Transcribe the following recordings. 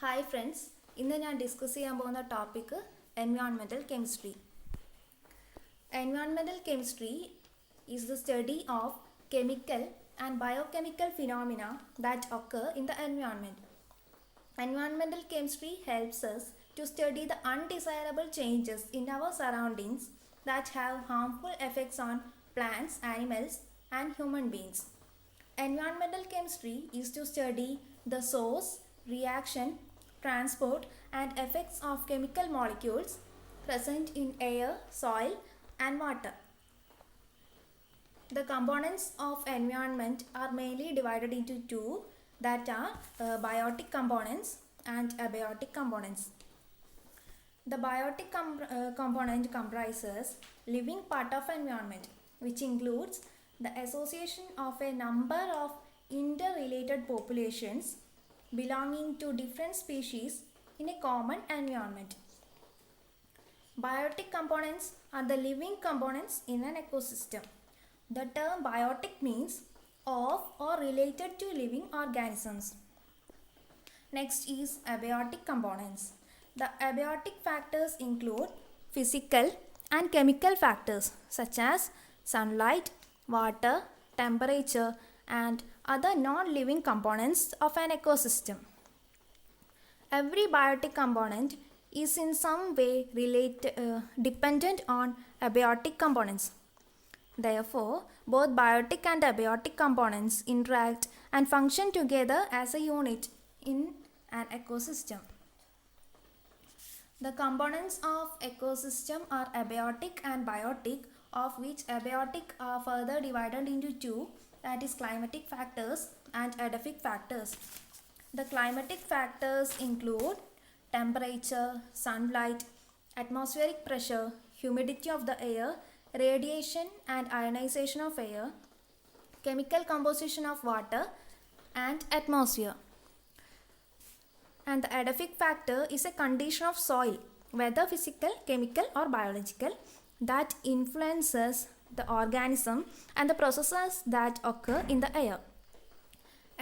Hi friends, ഇന്ന് ഞാൻ discuss ചെയ്യാൻ പോകുന്ന topic environmental chemistry. Environmental chemistry is the study of chemical and biochemical phenomena that occur in the environment. Environmental chemistry helps us to study the undesirable changes in our surroundings that have harmful effects on plants, animals, and human beings. Environmental chemistry is to study the source, reaction, transport, and effects of chemical molecules present in air, soil, and water. The components of environment are mainly divided into two, that are biotic components and abiotic components. The biotic component comprises living part of environment, which includes the association of a number of interrelated populations belonging to different species in a common environment. Biotic components are the living components in an ecosystem. The term biotic means of or related to living organisms. Next is abiotic components. The abiotic factors include physical and chemical factors such as sunlight, water, temperature, and other non-living components of an ecosystem. Every biotic component is in some way dependent on abiotic components. Therefore, both biotic and abiotic components interact and function together as a unit in an ecosystem. The components of ecosystem are abiotic and biotic, of which abiotic are further divided into two, that is climatic factors and edaphic factors. The climatic factors include temperature, sunlight, atmospheric pressure, humidity of the air, radiation and ionization of air, chemical composition of water and atmosphere. And the edaphic factor is a condition of soil, whether physical, chemical or biological, that influences the organism and the processes that occur in the air.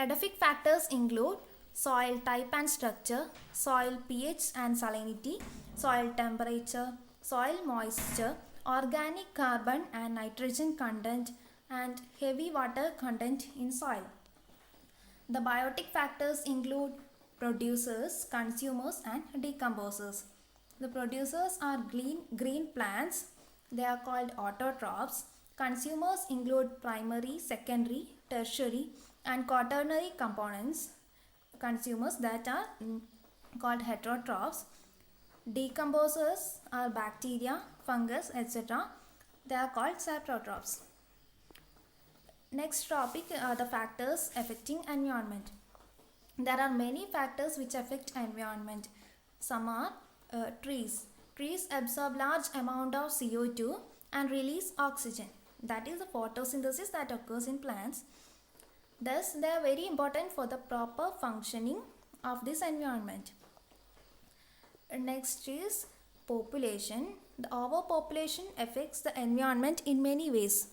Edaphic factors include soil type and structure, soil pH and salinity, soil temperature, soil moisture, organic carbon and nitrogen content, and heavy water content in soil. The biotic factors include producers, consumers, and decomposers. The producers are green plants. They are called autotrophs. Consumers include primary, secondary, tertiary, and quaternary components. Consumers that are called heterotrophs. Decomposers are bacteria, fungus, etc. They are called saprotrophs. Next topic are the factors affecting environment. There are many factors which affect environment. Some are trees. Trees absorb large amount of CO2 and release oxygen. That is the photosynthesis that occurs in plants. Thus, they are very important for the proper functioning of this environment. Next is population. The overpopulation affects the environment in many ways.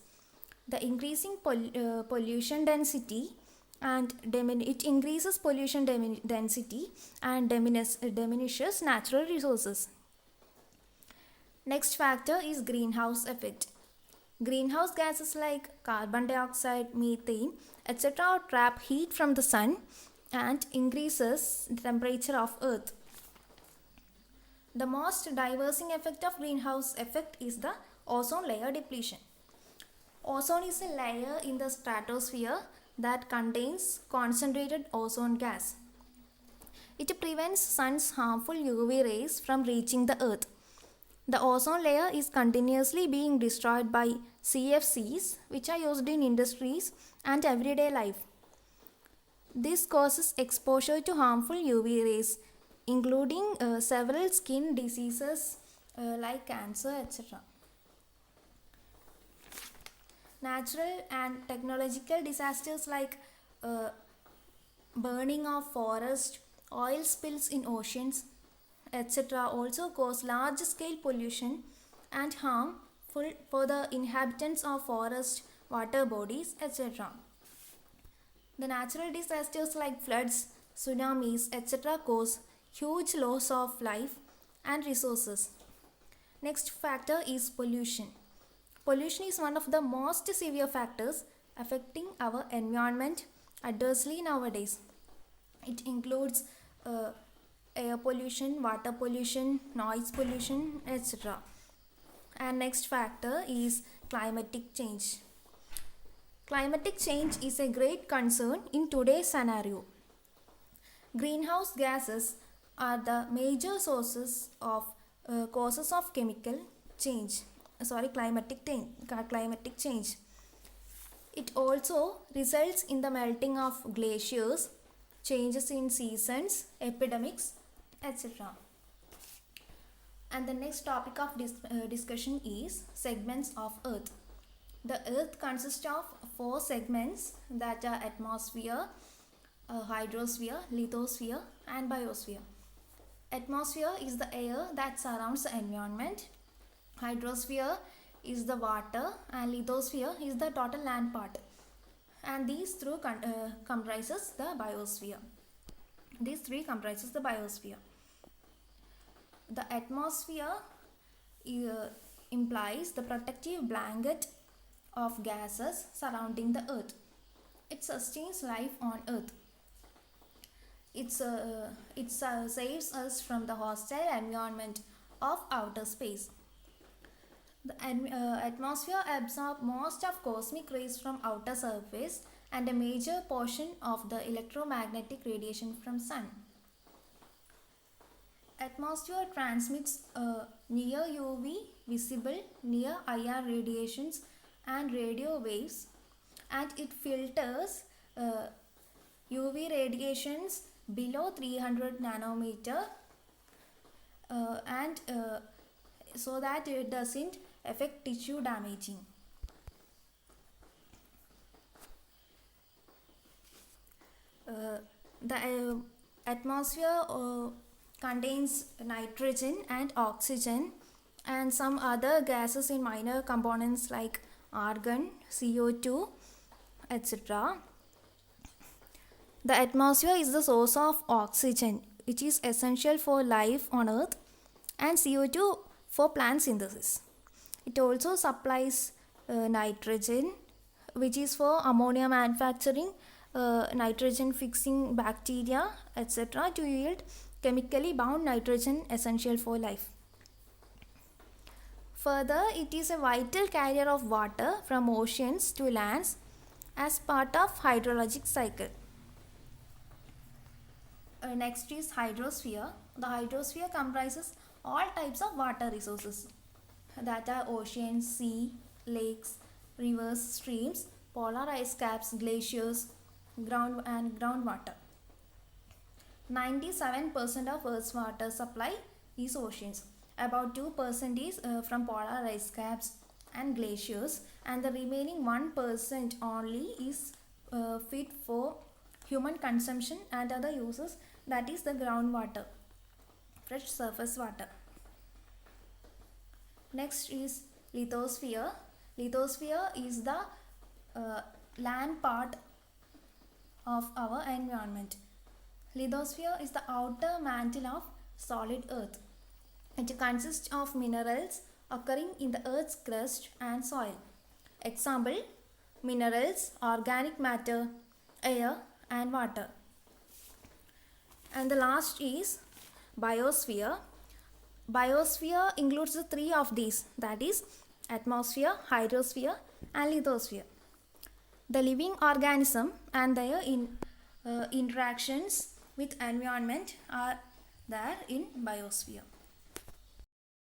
The increasing pollution density and it increases pollution density and diminishes natural resources. Next factor is greenhouse effect. Greenhouse gases like carbon dioxide, methane, etc. trap heat from the sun and increases the temperature of earth. The most diversing effect of greenhouse effect is the ozone layer depletion. Ozone is a layer in the stratosphere that contains concentrated ozone gas. It prevents sun's harmful UV rays from reaching the earth. The ozone layer is continuously being destroyed by CFCs, which are used in industries and everyday life. This causes exposure to harmful UV rays, including several skin diseases like cancer, etc. Natural and technological disasters like burning of forest, oil spills in oceans, etc. also cause large scale pollution and harmful for the inhabitants of forest, water bodies, etc. The natural disasters like floods, tsunamis, etc. cause huge loss of life and resources. Next factor is pollution. Pollution is one of the most severe factors affecting our environment adversely nowadays. It includes air pollution, water pollution, noise pollution, etc. And next factor is climatic change. Climatic change is a great concern in today's scenario. Greenhouse gases are the major sources of causes of climatic change. It also results in the melting of glaciers, changes in seasons, epidemics, etc. And the next topic of discussion is segments of Earth. The Earth consists of 4 segments, that are atmosphere, hydrosphere, lithosphere and biosphere. Atmosphere is the air that surrounds the environment. Hydrosphere is the water and lithosphere is the total land part. And these three comprises the biosphere. These three comprises the biosphere. The atmosphere implies the protective blanket of gases surrounding the Earth. It sustains life on Earth. It saves us from the hostile environment of outer space. The atmosphere absorbs most of cosmic rays from outer surface and a major portion of the electromagnetic radiation from sun. Atmosphere transmits near UV, visible, near IR radiations and radio waves, and it filters UV radiations below 300 nanometer and so that it doesn't affect tissue damaging. The atmosphere contains nitrogen and oxygen and some other gases in minor components like argon, CO2, etc. The atmosphere is the source of oxygen, which is essential for life on Earth, and CO2 for plant synthesis. It also supplies nitrogen, which is for ammonia manufacturing, nitrogen fixing bacteria, etc. to yield chemically bound nitrogen essential for life. Further, it is a vital carrier of water from oceans to lands as part of hydrologic cycle. Next is hydrosphere. The hydrosphere comprises all types of water resources, that are oceans, sea, lakes, rivers, streams, polar ice caps, glaciers, groundwater. 97% of Earth's water supply is oceans. About 2% is from polar ice caps and glaciers, and the remaining 1% only is fit for human consumption and other uses, that is the groundwater, fresh surface water. Next is lithosphere. Lithosphere is the land part of our environment. Lithosphere is the outer mantle of solid Earth. It consists of minerals occurring in the Earth's crust and soil. Example: minerals, organic matter, air and water. And the last is biosphere. Biosphere includes the 3 of these, that is atmosphere, hydrosphere and lithosphere. The living organism and their interactions with environment are there in biosphere.